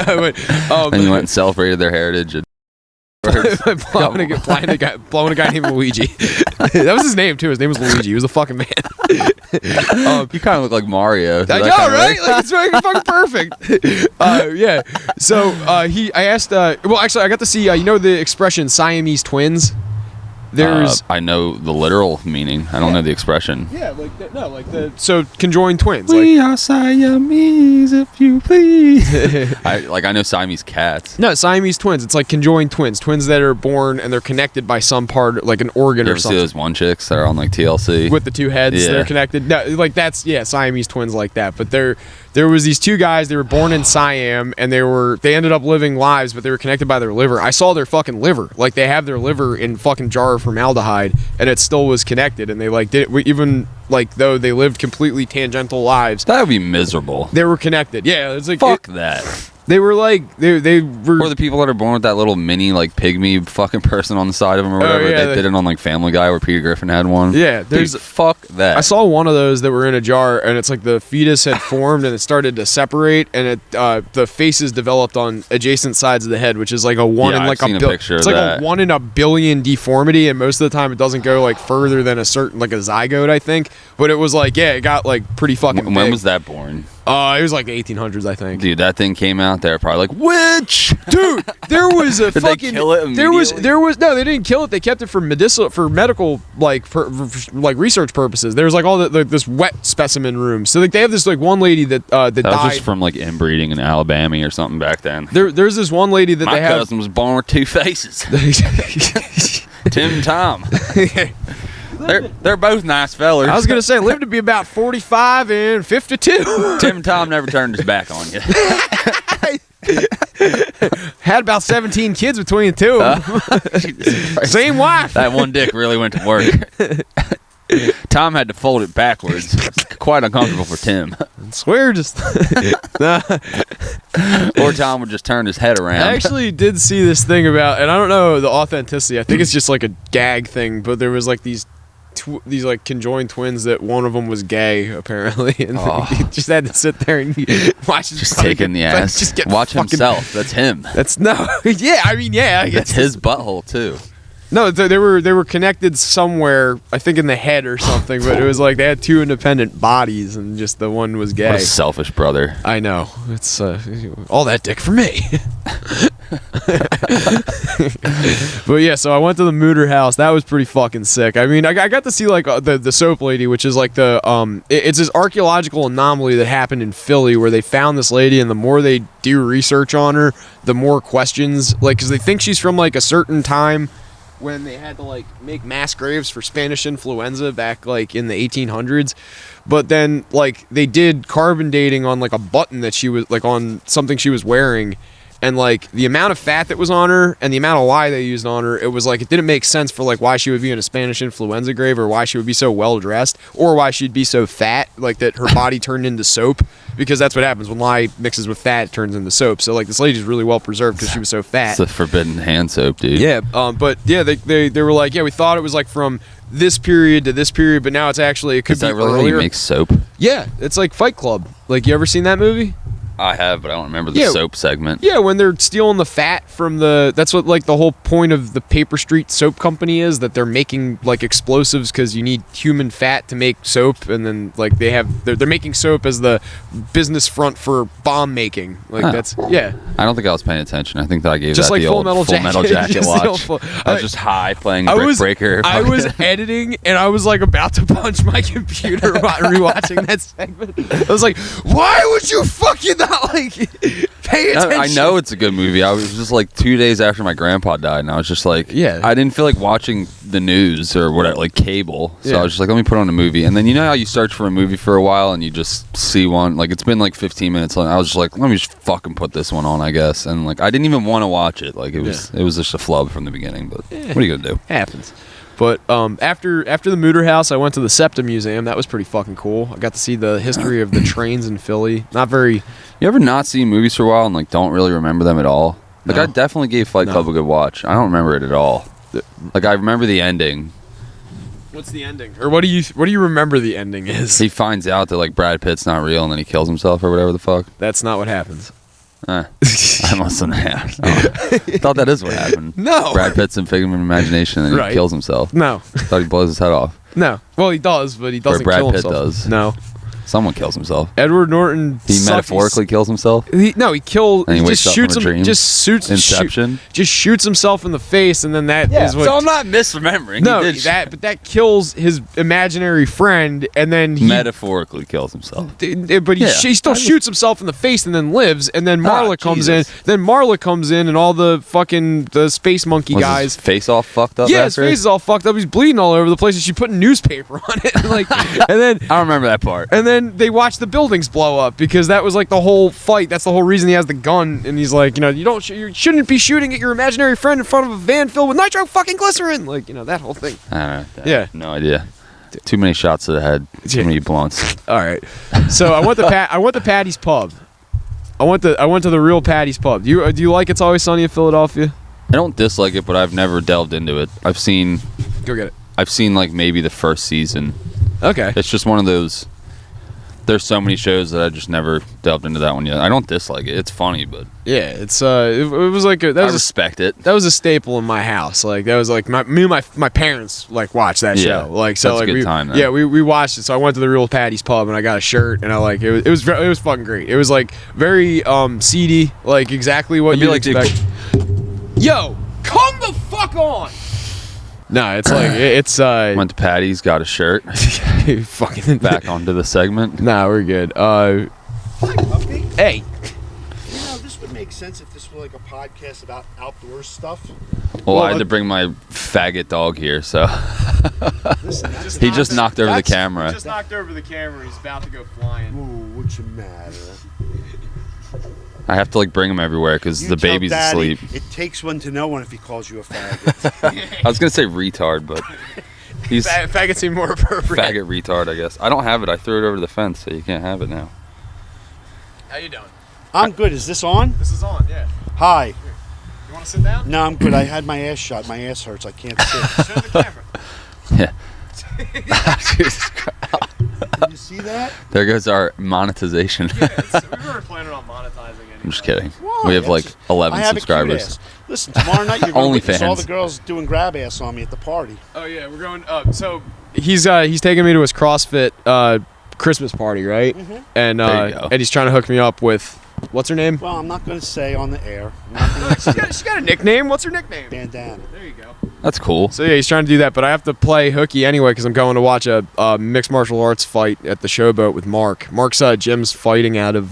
Speaker 2: And you went and celebrated their heritage. And
Speaker 1: blowing a guy named Luigi. That was his name too. His name was Luigi. He was a fucking man.
Speaker 2: You kind of look like Mario.
Speaker 1: I know, right? Like, it's fucking perfect. Yeah. So I asked. Well, actually, I got to see. You know the expression Siamese twins. There's.
Speaker 2: I know the literal meaning. I don't know the expression.
Speaker 1: Yeah, so conjoined twins.
Speaker 2: We are Siamese, if you please. I know Siamese cats.
Speaker 1: No, Siamese twins. It's like conjoined twins that are born and they're connected by some part, like an organ
Speaker 2: You
Speaker 1: or
Speaker 2: ever
Speaker 1: something.
Speaker 2: see those one chicks that are on like TLC
Speaker 1: With the two heads,
Speaker 2: Yeah.
Speaker 1: they're connected. No, like that's Siamese twins like that. But there was these two guys. They were born in Siam, and they ended up living lives, but they were connected by their liver. I saw their fucking liver. Like they have their liver in fucking jar of formaldehyde, and it still was connected. And they like did it even like though they lived completely tangential lives.
Speaker 2: That would be miserable.
Speaker 1: They were connected. Yeah, it's like
Speaker 2: Fuck that.
Speaker 1: They were like they were.
Speaker 2: Or the people that are born with that little mini like pygmy fucking person on the side of them or whatever.
Speaker 1: yeah,
Speaker 2: they did it on like Family Guy where Peter Griffin had one.
Speaker 1: Yeah,
Speaker 2: Dude, fuck that.
Speaker 1: I saw one of those that were in a jar, and it's like the fetus had formed and it started to separate, and the faces developed on adjacent sides of the head, which is like a one in like
Speaker 2: I've seen a picture
Speaker 1: it's
Speaker 2: of
Speaker 1: like
Speaker 2: that.
Speaker 1: a 1 in a billion deformity, and most of the time it doesn't go like further than a certain like a zygote, I think. But it was like it got like pretty fucking big.
Speaker 2: When was that born?
Speaker 1: It was like the 1800s, I think.
Speaker 2: Dude, that thing came out there probably like witch.
Speaker 1: Dude, there was a
Speaker 2: Did
Speaker 1: fucking.
Speaker 2: they kill it
Speaker 1: there was
Speaker 2: immediately?
Speaker 1: no, they didn't kill it. They kept it for medical like like research purposes. There was like all this wet specimen room. So like they have this like one lady that
Speaker 2: That was
Speaker 1: died.
Speaker 2: just from like inbreeding in Alabama or somthing back then.
Speaker 1: There's this one lady that
Speaker 2: My
Speaker 1: they have.
Speaker 2: cousin was born with two faces. Tim and Tom. They're both nice fellers.
Speaker 1: I was gonna say lived to be about 45 and 52.
Speaker 2: Tim and Tom never turned his back on you.
Speaker 1: Had about 17 kids between the two of them. Same wife.
Speaker 2: That one dick really went to work. Tom had to fold it backwards. It's quite uncomfortable for Tim.
Speaker 1: I swear, just.
Speaker 2: Or Tom would just turn his head around.
Speaker 1: I actually did see this thing about, and I don't know the authenticity. I think it's just like a gag thing, but there was like these like conjoined twins that one of them was gay apparently, and he just had to sit there and watch.
Speaker 2: Just taking the ass.
Speaker 1: Just get
Speaker 2: watch
Speaker 1: fucking,
Speaker 2: himself. That's him.
Speaker 1: That's no. Yeah, I mean, yeah. I
Speaker 2: That's
Speaker 1: guess
Speaker 2: his butthole too.
Speaker 1: No, they were connected somewhere. I think in the head or something. But it was like they had two independent bodies, and just the one was gay.
Speaker 2: What a selfish brother.
Speaker 1: I know. It's all that dick for me. But yeah, so I went to the Mooter house. That was pretty fucking sick. I mean, I got to see like the soap lady, which is like it's this archaeological anomaly that happened in Philly where they found this lady, and the more they do research on her, the more questions, like, because they think she's from like a certain time when they had to like make mass graves for Spanish influenza back like in the 1800s. But then like they did carbon dating on like a button that she was like on something she was wearing, and like the amount of fat that was on her and the amount of lye they used on her, it was like it didn't make sense for like why she would be in a Spanish influenza grave, or why she would be so well dressed, or why she'd be so fat, like that her body turned into soap, because that's what happens when lye mixes with fat, it turns into soap. So like this lady's really well preserved because she was so fat.
Speaker 2: It's the forbidden hand soap, dude.
Speaker 1: Yeah, but yeah, they were like, yeah, we thought it was like from this period to this period, but now it's actually, it could
Speaker 2: Is
Speaker 1: be
Speaker 2: that really
Speaker 1: earlier.
Speaker 2: how you make soap?
Speaker 1: Yeah, it's like Fight Club. Like, you ever seen that movie?
Speaker 2: I have, but I don't remember the soap segment.
Speaker 1: Yeah, when they're stealing the fat from that's what like the whole point of the Paper Street Soap Company is, that they're making like explosives because you need human fat to make soap, and then like they're making soap as the business front for bomb making. Like that's I
Speaker 2: don't think I was paying attention. I think that I gave
Speaker 1: just
Speaker 2: that
Speaker 1: like
Speaker 2: the
Speaker 1: Full
Speaker 2: old
Speaker 1: Metal
Speaker 2: Jacket watch. I was just high playing Brick Breaker.
Speaker 1: I was editing and I was like about to punch my computer while rewatching that segment. I was like, why would you fucking not like pay attention?
Speaker 2: I know it's a good movie. I was just like 2 days after my grandpa died, and I was just like, I didn't feel like watching the news or whatever, like cable. So I was just like, let me put on a movie. And then you know how you search for a movie for a while and you just see one, like it's been like 15 minutes long. I was just like, let me just fucking put this one on, I guess. And like I didn't even want to watch it. Like it was just a flub from the beginning. But what are you gonna do?
Speaker 1: Happens. But after the Mooter House, I went to the SEPTA Museum. That was pretty fucking cool. I got to see the history of the trains in Philly. Not very.
Speaker 2: You ever not see movies for a while and like don't really remember them at all? Like I definitely gave Fight Club a good watch. I don't remember it at all. Like I remember the ending.
Speaker 1: What's the ending? Or what do you remember the ending is?
Speaker 2: He finds out that like Brad Pitt's not real and then he kills himself or whatever the fuck.
Speaker 1: That's not what happens.
Speaker 2: I mustn't have. I thought that is what happened.
Speaker 1: No.
Speaker 2: Brad Pitt's in figment of imagination and then he kills himself.
Speaker 1: No.
Speaker 2: Thought he blows his head off.
Speaker 1: No. Well, he does, but he doesn't kill himself.
Speaker 2: Brad Pitt does.
Speaker 1: No.
Speaker 2: Someone kills himself.
Speaker 1: Edward Norton.
Speaker 2: He metaphorically kills himself.
Speaker 1: He kills.
Speaker 2: And he
Speaker 1: just shoots him.
Speaker 2: Inception.
Speaker 1: Just shoots himself in the face, and then that is what.
Speaker 2: So I'm not misremembering.
Speaker 1: No, but that kills his imaginary friend, and then he
Speaker 2: metaphorically kills himself.
Speaker 1: But he still shoots himself in the face, and then lives. And then Marla comes in. Then Marla comes in, and all the space monkey guys.
Speaker 2: His face all fucked up.
Speaker 1: Yeah, his face is all fucked up. He's bleeding all over the place, and she put newspaper on it. And then
Speaker 2: I remember that part.
Speaker 1: And then they watch the buildings blow up because that was like the whole fight. That's the whole reason he has the gun, and he's like, you shouldn't be shooting at your imaginary friend in front of a van filled with nitro fucking glycerin, like that whole thing.
Speaker 2: I don't know. No idea. Too many shots to the head. Too many blunts.
Speaker 1: All right. So I went to Patty's Pub. I went to the real Patty's Pub. Do you like It's Always Sunny in Philadelphia?
Speaker 2: I don't dislike it, but I've never delved into it. Go
Speaker 1: get it.
Speaker 2: I've seen like maybe the first season.
Speaker 1: Okay.
Speaker 2: It's just one of those. There's so many shows that I just never delved into that one yet. I don't dislike it. It's funny, but
Speaker 1: yeah, it's it was like I
Speaker 2: respect it.
Speaker 1: That was a staple in my house. Like that was like my parents like watched that show. Like so
Speaker 2: that's
Speaker 1: like
Speaker 2: a good time. Then.
Speaker 1: we watched it. So I went to the real Patty's Pub and I got a shirt and I like it was fucking great. It was like very seedy, like exactly what you expect. Yo, come the fuck on. No, it's like it's
Speaker 2: went to Patty's, got a shirt.
Speaker 1: Fucking
Speaker 2: back onto the segment.
Speaker 1: Nah, we're good. Hey.
Speaker 4: This would make sense if this were like a podcast about outdoor stuff.
Speaker 2: Well, I had to bring my faggot dog here, so he just knocked over the camera.
Speaker 1: He just knocked over the camera. He's about to go flying.
Speaker 4: Ooh, what's the matter?
Speaker 2: I have to like bring him everywhere because the baby's
Speaker 4: Daddy,
Speaker 2: asleep.
Speaker 4: It takes one to know one if he calls you a faggot.
Speaker 2: I was gonna say retard, but he's
Speaker 1: faggot seem more appropriate.
Speaker 2: Faggot retard, I guess. I don't have it. I threw it over the fence, so you can't have it now.
Speaker 1: How you doing?
Speaker 4: I'm good. Is this on?
Speaker 1: This is on. Yeah.
Speaker 4: Hi.
Speaker 1: Here. You want to sit down?
Speaker 4: No, I'm good. I had my ass shot. My ass hurts. I can't sit.
Speaker 1: Show the camera.
Speaker 2: Yeah. Jesus Christ.
Speaker 4: Did you see that?
Speaker 2: There goes our monetization.
Speaker 1: Yeah, we were planning on monetizing it.
Speaker 2: I'm just kidding.
Speaker 4: Why?
Speaker 2: We have like 11
Speaker 4: I have
Speaker 2: subscribers.
Speaker 4: A cute ass. Listen, tomorrow night you're going to witness all
Speaker 2: OnlyFans.
Speaker 4: the girls doing grab ass on me at the party.
Speaker 1: Oh yeah, we're going up. So he's taking me to his CrossFit Christmas party, right?
Speaker 4: Mm-hmm.
Speaker 1: And and he's trying to hook me up with what's her name?
Speaker 4: Well, I'm not going to say on the air.
Speaker 1: She's got a nickname. What's her nickname?
Speaker 4: Bandana.
Speaker 1: There you go.
Speaker 2: That's cool.
Speaker 1: So yeah, he's trying to do that, but I have to play hooky anyway because I'm going to watch a mixed martial arts fight at the Showboat with Mark. Mark's gym's fighting out of.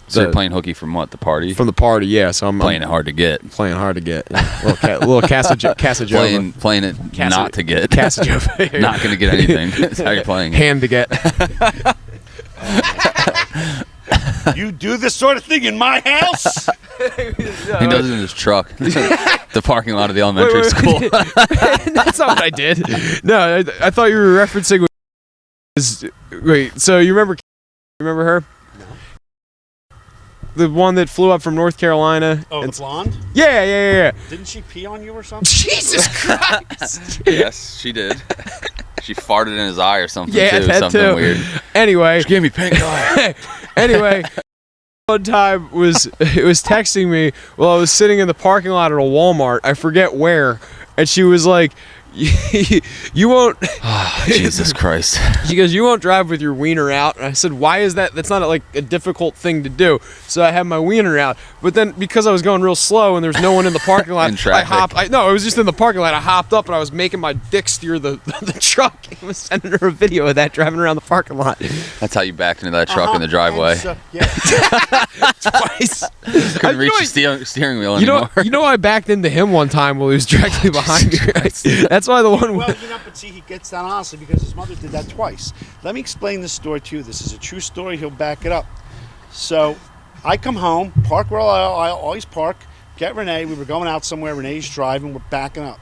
Speaker 2: So you're playing hooky from what? The party?
Speaker 1: From the party, yeah. So I'm
Speaker 2: playing it hard to get.
Speaker 1: Playing hard to get. Yeah. little Casajova.
Speaker 2: Playing it not to get.
Speaker 1: Casajova.
Speaker 2: Not gonna get anything. That's how you're playing.
Speaker 1: Hand to get.
Speaker 4: You do this sort of thing in my house?
Speaker 2: He does it in his truck. The parking lot of the elementary school.
Speaker 1: That's not what I did. No, I thought you were referencing. Wait, so you remember her?
Speaker 4: No.
Speaker 1: The one that flew up from North Carolina.
Speaker 4: Oh, the blonde?
Speaker 1: Yeah.
Speaker 4: Didn't she pee on you or something?
Speaker 1: Jesus Christ!
Speaker 2: Yes, she did. She farted in his eye or something.
Speaker 1: Yeah,
Speaker 2: too.
Speaker 1: that
Speaker 2: Something
Speaker 1: too.
Speaker 2: weird.
Speaker 1: Anyway,
Speaker 2: She gave me pink eye.
Speaker 1: Anyway, one time was texting me while I was sitting in the parking lot at a Walmart. I forget where, and she was like, "You won't."
Speaker 2: Oh, Jesus Christ.
Speaker 1: She goes, "You won't drive with your wiener out." And I said, "Why is that? That's not like a difficult thing to do." So I had my wiener out, but then because I was going real slow and there's no one in the parking lot,
Speaker 2: In traffic.
Speaker 1: No, it was just in the parking lot. I hopped up and I was making my dick steer the truck. I was sending her a video of that driving around the parking lot.
Speaker 2: That's how you backed into that truck in the driveway.
Speaker 4: So, yeah.
Speaker 1: Twice.
Speaker 2: Couldn't reach the steering wheel anymore.
Speaker 1: You know, I backed into him one time while he was directly behind me. That's why the one.
Speaker 4: Well, but see, he gets that honestly because his mother did that twice. Let me explain this story to you. This is a true story. He'll back it up. So, I come home, park where I always park, get Renee. We were going out somewhere. Renee's driving. We're backing up.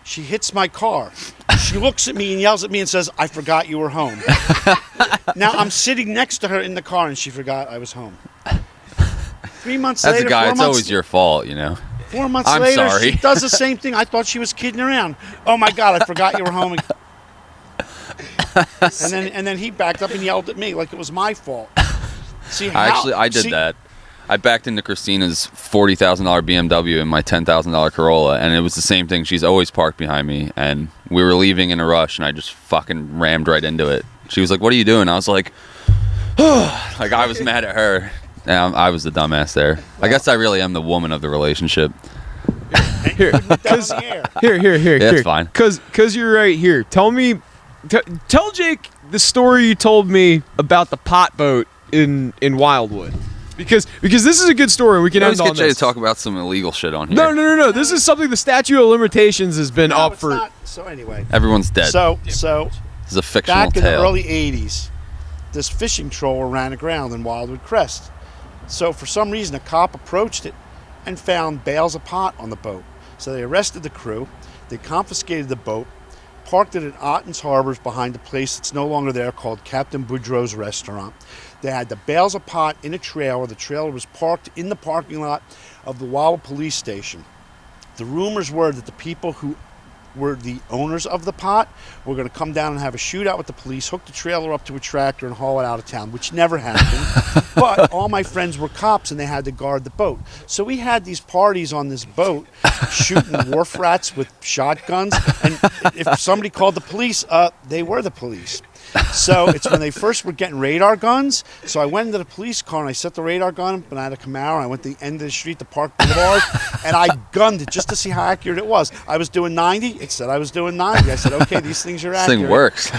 Speaker 4: She hits my car. She looks at me and yells at me and says, "I forgot you were home." Now, I'm sitting next to her in the car and she forgot I was home. 3 months
Speaker 2: As
Speaker 4: later,
Speaker 2: a guy,
Speaker 4: 4
Speaker 2: it's
Speaker 4: months,
Speaker 2: always your fault, you know.
Speaker 4: 4 months
Speaker 2: I'm
Speaker 4: later,
Speaker 2: sorry.
Speaker 4: she does the same thing. I thought she was kidding around. "Oh my God, I forgot you were home." And then he backed up and yelled at me like it was my fault. See,
Speaker 2: I did that. I backed into Christina's $40,000 BMW in my $10,000 Corolla, and it was the same thing. She's always parked behind me, and we were leaving in a rush, and I just fucking rammed right into it. She was like, "What are you doing?" I was like, like I was mad at her. Yeah, I was the dumbass there. I guess I really am the woman of the relationship.
Speaker 1: Here,
Speaker 2: Yeah, that's fine.
Speaker 1: Cause you're right here. Tell Jake the story you told me about the pot boat in Wildwood, because this is a good story. We can
Speaker 2: always
Speaker 1: end on
Speaker 2: get Jay
Speaker 1: this.
Speaker 2: to talk about some illegal shit on here.
Speaker 1: No. This is something the statute of limitations has been up for.
Speaker 4: Not. So anyway,
Speaker 2: Everyone's dead.
Speaker 4: so
Speaker 2: This is a fictional
Speaker 4: back in the
Speaker 2: tale.
Speaker 4: early '80s, this fishing trawler ran aground in Wildwood Crest. So for some reason, a cop approached it and found bales of pot on the boat. So they arrested the crew. They confiscated the boat, parked it at Otten's Harbors behind a place that's no longer there called Captain Boudreaux's Restaurant. They had the bales of pot in a trailer. The trailer was parked in the parking lot of the Wildwood Police Station. The rumors were that the people who were the owners of the pot were going to come down and have a shootout with the police, hook the trailer up to a tractor and haul it out of town, which never happened. But all my friends were cops and they had to guard the boat. So we had these parties on this boat shooting wharf rats with shotguns, and if somebody called the police, they were the police. So it's when they first were getting radar guns. So I went into the police car and I set the radar gun up, and I had a Camaro. I went to the end of the street to Park Boulevard and I gunned it just to see how accurate it was. I was doing 90. It said I was doing 90. I said, "Okay, these things are accurate."
Speaker 2: This thing works.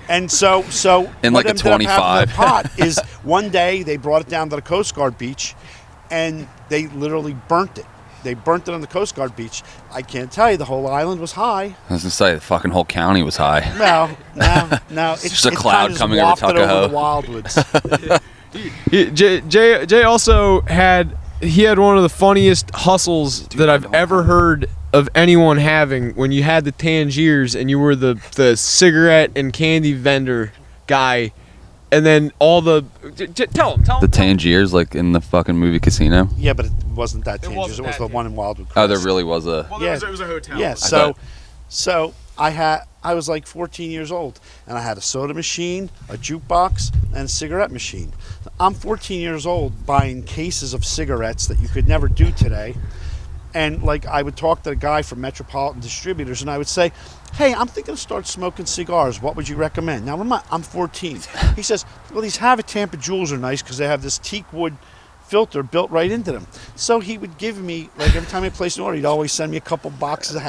Speaker 4: And so
Speaker 2: In
Speaker 4: what
Speaker 2: like a
Speaker 4: ended up happening
Speaker 2: 25.
Speaker 4: to the pot is one day they brought it down to the Coast Guard beach and they literally burnt it. They burnt it on the Coast Guard beach. I can't tell you, the whole island was high.
Speaker 2: I was gonna say the fucking whole county was high.
Speaker 4: No. It's
Speaker 2: just a cloud coming over
Speaker 4: wafted
Speaker 2: Tuckahoe.
Speaker 4: over the wildwoods.
Speaker 1: Jay also had one of the funniest hustles that I've ever heard of anyone having, when you had the Tangiers and you were the cigarette and candy vendor guy, and then all the tell him
Speaker 2: The Tangiers, like in the fucking movie Casino.
Speaker 4: Yeah, but it wasn't that Tangiers.
Speaker 1: wasn't
Speaker 4: It was
Speaker 1: that
Speaker 4: the one in Wildwood.
Speaker 2: Oh, there
Speaker 4: Crest.
Speaker 2: really was a.
Speaker 1: Well,
Speaker 4: Yeah.
Speaker 1: it was a hotel.
Speaker 4: Yeah, so I was like 14 years old, and I had a soda machine, a jukebox, and a cigarette machine. I'm 14 years old buying cases of cigarettes that you could never do today. And like I would talk to the guy from Metropolitan Distributors, and I would say, "Hey, I'm thinking of start smoking cigars. What would you recommend?" Now, I'm 14. He says, "Well, these Tampa Jewels are nice because they have this teak wood filter built right into them." So he would give me, like every time I placed an order, he'd always send me a couple boxes of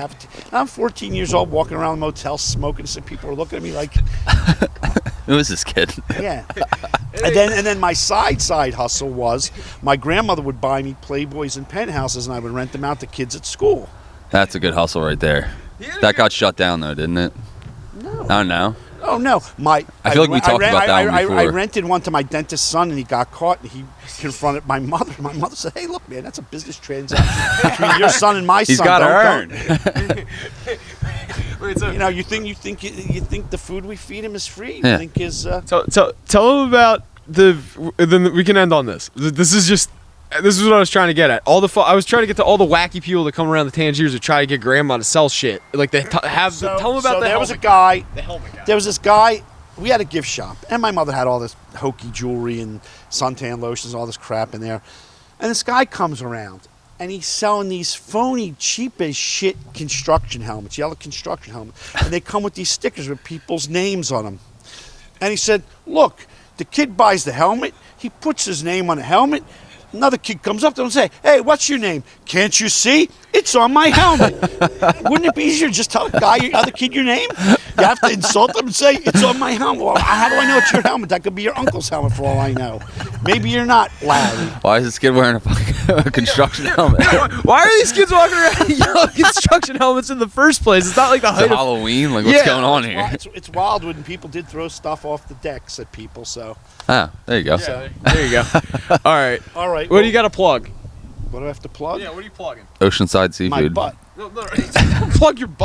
Speaker 4: I'm 14 years old walking around the motel smoking, so people are looking at me like,
Speaker 2: Who is this kid?
Speaker 4: yeah. And then my side hustle was my grandmother would buy me Playboys and penthouses, and I would rent them out to kids at school.
Speaker 2: That's a good hustle right there. That got shut down though, didn't it?
Speaker 4: No.
Speaker 2: Oh no.
Speaker 4: Oh no!
Speaker 2: I feel like we talked about that one before.
Speaker 4: I rented one to my dentist's son, and he got caught, and he confronted my mother. My mother said, "Hey, look, man, that's a business transaction between your son and my
Speaker 2: He's
Speaker 4: son.
Speaker 2: got to
Speaker 4: Don't-
Speaker 2: earn.
Speaker 4: Wait, so, you think the food we feed him is free? You
Speaker 2: Yeah.
Speaker 4: think his
Speaker 1: Tell him about then we can end on this. This is what I was trying to get at. I was trying to get to all the wacky people that come around the Tangiers to try to get grandma to sell shit. Like tell them about
Speaker 4: so
Speaker 1: the
Speaker 4: there
Speaker 1: helmet
Speaker 4: was a guy.
Speaker 1: The helmet guy.
Speaker 4: There was this guy we had a gift shop, and my mother had all this hokey jewelry and suntan lotions, all this crap in there. And this guy comes around, and he's selling these phony, cheap as shit construction helmets, yellow construction helmets. And they come with these stickers with people's names on them. And he said, look, the kid buys the helmet, he puts his name on the helmet. Another kid comes up to him and say, hey, what's your name? Can't you see? It's on my helmet. Wouldn't it be easier to just tell the guy, other kid your name? You have to insult them and say, it's on my helmet. Well, how do I know it's your helmet? That could be your uncle's helmet for all I know. Maybe you're not Larry.
Speaker 2: Why is this kid wearing a fucking construction helmet?
Speaker 1: Why are these kids walking around in yellow construction helmets in the first place? It's not like the
Speaker 2: It's
Speaker 1: height of
Speaker 2: Halloween. Like, what's going on here?
Speaker 4: It's wild when people did throw stuff off the decks at people, so.
Speaker 2: Oh, there you go.
Speaker 1: Yeah, there you go. All right.
Speaker 4: All right.
Speaker 1: What do you got to plug?
Speaker 4: What do I have to plug?
Speaker 1: Yeah, what are you plugging?
Speaker 2: Oceanside
Speaker 4: My
Speaker 2: Seafood.
Speaker 4: butt.
Speaker 1: No, plug your butt.